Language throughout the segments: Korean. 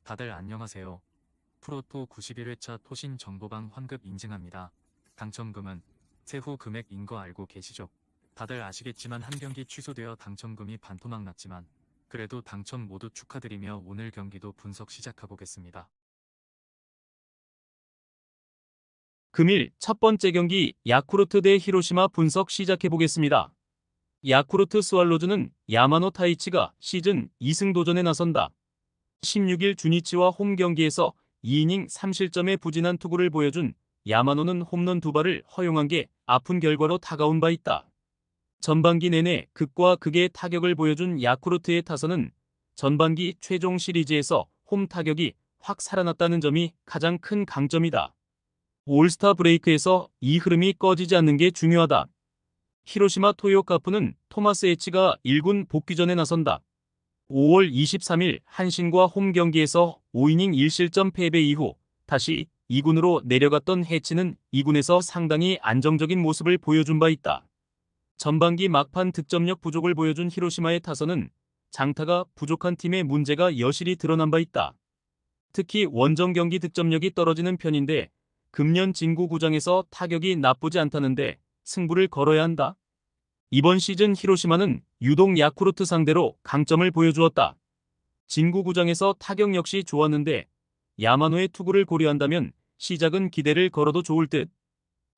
다들 안녕하세요. 프로토 91회차 토신 정보방 환급 인증합니다. 당첨금은 세후 금액인 거 알고 계시죠? 다들 아시겠지만 한 경기 취소되어 당첨금이 반토막 났지만 그래도 당첨 모두 축하드리며 오늘 경기도 분석 시작해보겠습니다. 금일 첫 번째 경기 야쿠르트 대 히로시마 분석 시작해보겠습니다. 야쿠르트 스왈로즈는 야마노 타이치가 시즌 2승 도전에 나선다. 16일 주니치와 홈 경기에서 2이닝 3실점의 부진한 투구를 보여준 야마노는 홈런 2발을 허용한 게 아픈 결과로 다가온 바 있다. 전반기 내내 극과 극의 타격을 보여준 야쿠르트의 타선은 전반기 최종 시리즈에서 홈 타격이 확 살아났다는 점이 가장 큰 강점이다. 올스타 브레이크에서 이 흐름이 꺼지지 않는 게 중요하다. 히로시마 토요카프는 토마스 H가 1군 복귀전에 나선다. 5월 23일 한신과 홈 경기에서 5이닝 1실점 패배 이후 다시 2군으로 내려갔던 해치는 2군에서 상당히 안정적인 모습을 보여준 바 있다. 전반기 막판 득점력 부족을 보여준 히로시마의 타선은 장타가 부족한 팀의 문제가 여실히 드러난 바 있다. 특히 원정 경기 득점력이 떨어지는 편인데 금년 진구구장에서 타격이 나쁘지 않다는데 승부를 걸어야 한다. 이번 시즌 히로시마는 유독 야쿠르트 상대로 강점을 보여주었다. 진구구장에서 타격 역시 좋았는데 야마노의 투구를 고려한다면 시작은 기대를 걸어도 좋을 듯.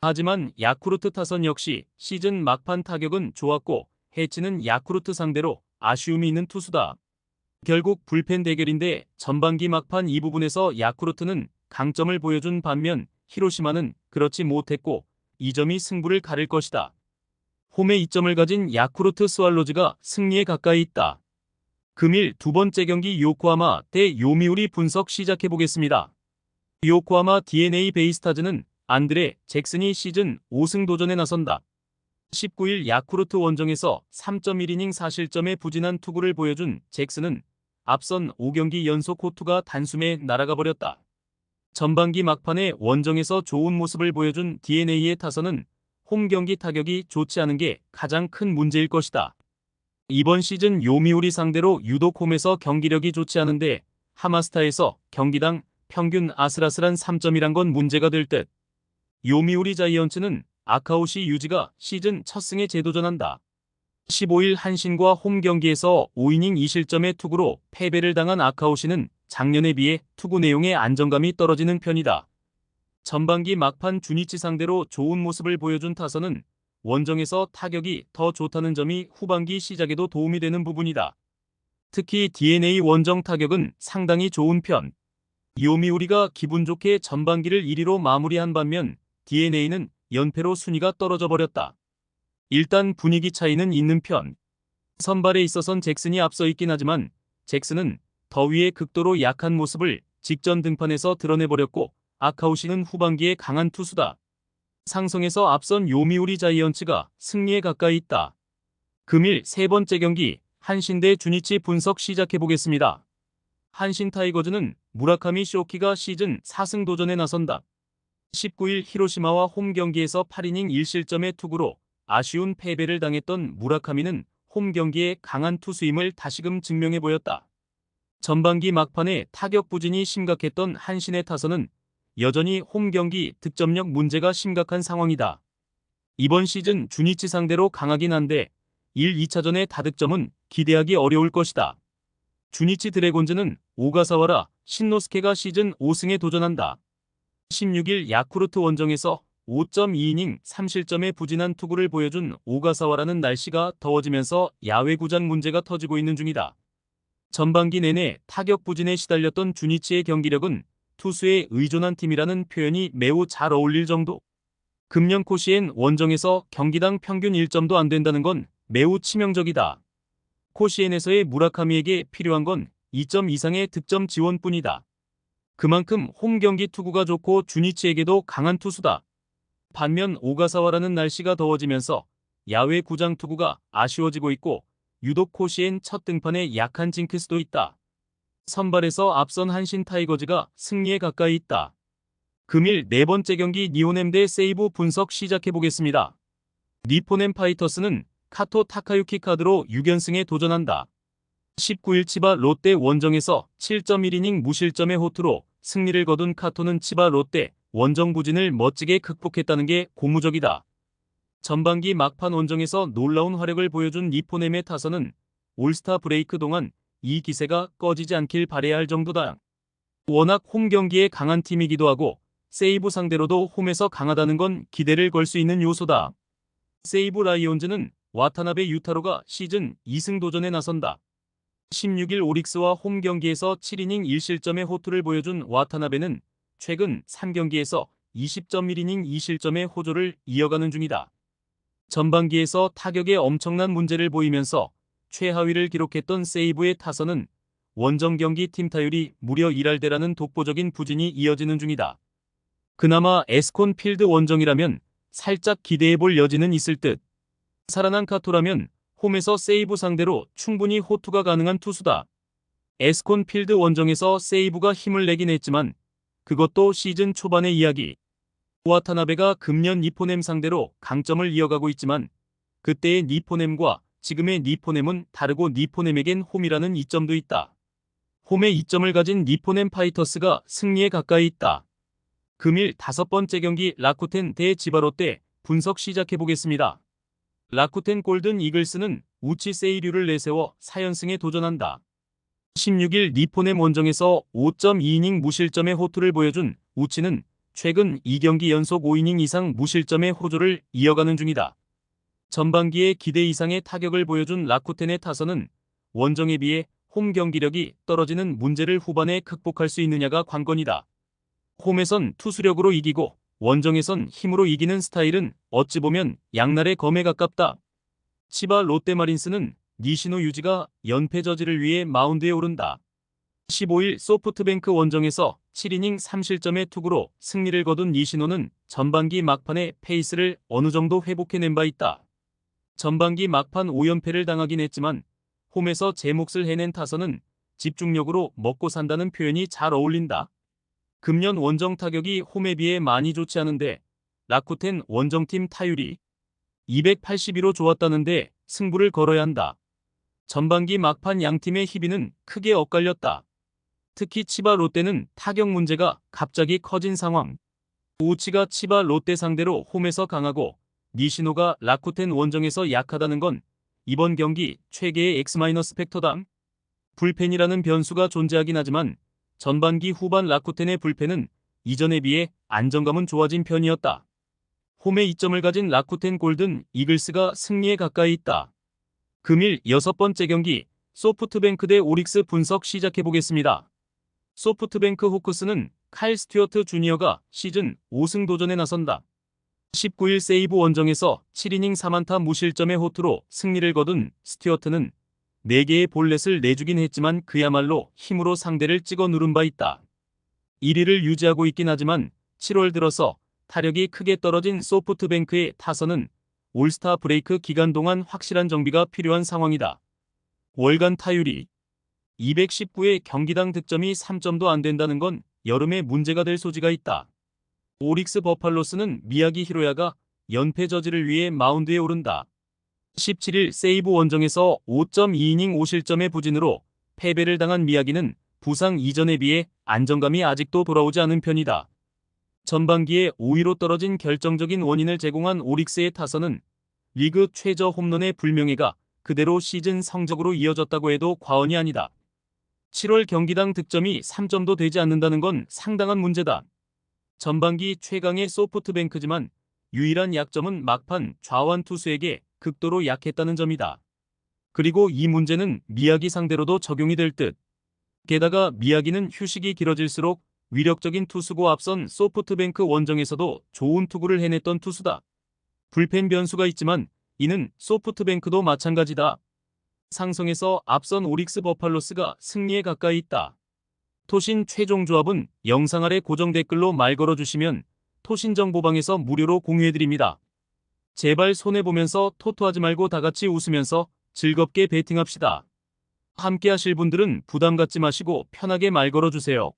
하지만 야쿠르트 타선 역시 시즌 막판 타격은 좋았고 해치는 야쿠르트 상대로 아쉬움이 있는 투수다. 결국 불펜 대결인데 전반기 막판 이 부분에서 야쿠르트는 강점을 보여준 반면 히로시마는 그렇지 못했고 이 점이 승부를 가릴 것이다. 홈에 이점을 가진 야쿠르트 스왈로즈가 승리에 가까이 있다. 금일 두 번째 경기 요코하마 대 요미우리 분석 시작해보겠습니다. 요코하마 DNA 베이스타즈는 안드레 잭슨이 시즌 5승 도전에 나선다. 19일 야쿠르트 원정에서 3.1이닝 4실점의 부진한 투구를 보여준 잭슨은 앞선 5경기 연속 호투가 단숨에 날아가 버렸다. 전반기 막판에 원정에서 좋은 모습을 보여준 DNA의 타선은 홈 경기 타격이 좋지 않은 게 가장 큰 문제일 것이다. 이번 시즌 요미우리 상대로 유독 홈에서 경기력이 좋지 않은데 하마스타에서 경기당 평균 아슬아슬한 3점이란 건 문제가 될 듯. 요미우리 자이언츠는 아카오시 유지가 시즌 첫 승에 재도전한다. 15일 한신과 홈 경기에서 5이닝 2실점의 투구로 패배를 당한 아카오시는 작년에 비해 투구 내용의 안정감이 떨어지는 편이다. 전반기 막판 주니치 상대로 좋은 모습을 보여준 타선은 원정에서 타격이 더 좋다는 점이 후반기 시작에도 도움이 되는 부분이다. 특히 DNA 원정 타격은 상당히 좋은 편. 요미우리가 기분 좋게 전반기를 1위로 마무리한 반면 DNA는 연패로 순위가 떨어져 버렸다. 일단 분위기 차이는 있는 편. 선발에 있어선 잭슨이 앞서 있긴 하지만 잭슨은 더위에 극도로 약한 모습을 직전 등판에서 드러내버렸고 아카오시는 후반기에 강한 투수다. 상성에서 앞선 요미우리 자이언츠가 승리에 가까이 있다. 금일 세 번째 경기 한신 대 주니치 분석 시작해보겠습니다. 한신 타이거즈는 무라카미 쇼키가 시즌 4승 도전에 나선다. 19일 히로시마와 홈 경기에서 8이닝 1실점의 투구로 아쉬운 패배를 당했던 무라카미는 홈 경기에 강한 투수임을 다시금 증명해 보였다. 전반기 막판에 타격 부진이 심각했던 한신의 타선은 여전히 홈 경기 득점력 문제가 심각한 상황이다. 이번 시즌 주니치 상대로 강하긴 한데 1, 2차전의 다득점은 기대하기 어려울 것이다. 주니치 드래곤즈는 오가사와라 신노스케가 시즌 5승에 도전한다. 16일 야쿠르트 원정에서 5.2이닝 3실점의 부진한 투구를 보여준 오가사와라는 날씨가 더워지면서 야외구장 문제가 터지고 있는 중이다. 전반기 내내 타격 부진에 시달렸던 주니치의 경기력은 투수에 의존한 팀이라는 표현이 매우 잘 어울릴 정도. 금년 코시엔 원정에서 경기당 평균 1점도 안 된다는 건 매우 치명적이다. 코시엔에서의 무라카미에게 필요한 건 2점 이상의 득점 지원뿐이다. 그만큼 홈 경기 투구가 좋고 주니치에게도 강한 투수다. 반면 오가사와라는 날씨가 더워지면서 야외 구장 투구가 아쉬워지고 있고 유독 코시엔 첫 등판에 약한 징크스도 있다. 선발에서 앞선 한신 타이거즈가 승리에 가까이 있다. 금일 네 번째 경기 니호넴 대 세이부 분석 시작해보겠습니다. 니포넴 파이터스는 카토 타카유키 카드로 6연승에 도전한다. 19일 치바 롯데 원정에서 7.1이닝 무실점의 호투로 승리를 거둔 카토는 치바 롯데 원정 부진을 멋지게 극복했다는 게 고무적이다. 전반기 막판 원정에서 놀라운 활약을 보여준 니포넴의 타선은 올스타 브레이크 동안 이 기세가 꺼지지 않길 바라야 할 정도다. 워낙 홈 경기에 강한 팀이기도 하고 세이브 상대로도 홈에서 강하다는 건 기대를 걸 수 있는 요소다. 세이브 라이온즈는 와타나베 유타로가 시즌 2승 도전에 나선다. 16일 오릭스와 홈 경기에서 7이닝 1실점의 호투를 보여준 와타나베는 최근 3경기에서 20.1이닝 2실점의 호조를 이어가는 중이다. 전반기에서 타격에 엄청난 문제를 보이면서 최하위를 기록했던 세이브의 타선은 원정 경기 팀 타율이 무려 1할대라는 독보적인 부진이 이어지는 중이다. 그나마 에스콘 필드 원정이라면 살짝 기대해볼 여지는 있을 듯. 살아난 카토라면 홈에서 세이브 상대로 충분히 호투가 가능한 투수다. 에스콘 필드 원정에서 세이브가 힘을 내긴 했지만 그것도 시즌 초반의 이야기. 와타나베가 금년 니포넴 상대로 강점을 이어가고 있지만 그때의 니포넴과 지금의 니포넴은 다르고 니포넴에겐 홈이라는 이점도 있다. 홈의 이점을 가진 니포넴 파이터스가 승리에 가까이 있다. 금일 5번째 경기 라쿠텐 대 지바롯데 분석 시작해보겠습니다. 라쿠텐 골든 이글스는 우치 세이류를 내세워 4연승에 도전한다. 16일 니포넴 원정에서 5.2이닝 무실점의 호투를 보여준 우치는 최근 2경기 연속 5이닝 이상 무실점의 호조를 이어가는 중이다. 전반기에 기대 이상의 타격을 보여준 라쿠텐의 타선은 원정에 비해 홈 경기력이 떨어지는 문제를 후반에 극복할 수 있느냐가 관건이다. 홈에선 투수력으로 이기고 원정에선 힘으로 이기는 스타일은 어찌 보면 양날의 검에 가깝다. 치바 롯데마린스는 니시노 유지가 연패 저지를 위해 마운드에 오른다. 15일 소프트뱅크 원정에서 7이닝 3실점의 투구로 승리를 거둔 니시노는 전반기 막판에 페이스를 어느 정도 회복해낸 바 있다. 전반기 막판 5연패를 당하긴 했지만 홈에서 제 몫을 해낸 타선은 집중력으로 먹고 산다는 표현이 잘 어울린다. 금년 원정 타격이 홈에 비해 많이 좋지 않은데 라쿠텐 원정팀 타율이 281로 좋았다는데 승부를 걸어야 한다. 전반기 막판 양팀의 희비는 크게 엇갈렸다. 특히 치바 롯데는 타격 문제가 갑자기 커진 상황. 우치가 치바 롯데 상대로 홈에서 강하고 니시노가 라쿠텐 원정에서 약하다는 건 이번 경기 최계의 X- 팩터다. 불펜이라는 변수가 존재하긴 하지만 전반기 후반 라쿠텐의 불펜은 이전에 비해 안정감은 좋아진 편이었다. 홈에 이점을 가진 라쿠텐 골든 이글스가 승리에 가까이 있다. 금일 6번째 경기 소프트뱅크 대 오릭스 분석 시작해보겠습니다. 소프트뱅크 호크스는 칼 스튜어트 주니어가 시즌 5승 도전에 나선다. 19일 세이브 원정에서 7이닝 4안타 무실점의 호투로 승리를 거둔 스튜어트는 4개의 볼넷을 내주긴 했지만 그야말로 힘으로 상대를 찍어 누른 바 있다. 1위를 유지하고 있긴 하지만 7월 들어서 타력이 크게 떨어진 소프트뱅크의 타선은 올스타 브레이크 기간 동안 확실한 정비가 필요한 상황이다. 월간 타율이 219에 경기당 득점이 3점도 안 된다는 건 여름에 문제가 될 소지가 있다. 오릭스 버팔로스는 미야기 히로야가 연패 저지를 위해 마운드에 오른다. 17일 세이브 원정에서 5.2이닝 5실점의 부진으로 패배를 당한 미야기는 부상 이전에 비해 안정감이 아직도 돌아오지 않은 편이다. 전반기에 5위로 떨어진 결정적인 원인을 제공한 오릭스의 타선은 리그 최저 홈런의 불명예가 그대로 시즌 성적으로 이어졌다고 해도 과언이 아니다. 7월 경기당 득점이 3점도 되지 않는다는 건 상당한 문제다. 전반기 최강의 소프트뱅크지만 유일한 약점은 막판 좌완 투수에게 극도로 약했다는 점이다. 그리고 이 문제는 미야기 상대로도 적용이 될 듯. 게다가 미야기는 휴식이 길어질수록 위력적인 투수고 앞선 소프트뱅크 원정에서도 좋은 투구를 해냈던 투수다. 불펜 변수가 있지만 이는 소프트뱅크도 마찬가지다. 상성에서 앞선 오릭스 버팔로스가 승리에 가까이 있다. 토신 최종 조합은 영상 아래 고정 댓글로 말 걸어주시면 토신 정보방에서 무료로 공유해드립니다. 제발 손해보면서 토토하지 말고 다같이 웃으면서 즐겁게 베팅합시다. 함께 하실 분들은 부담 갖지 마시고 편하게 말 걸어주세요.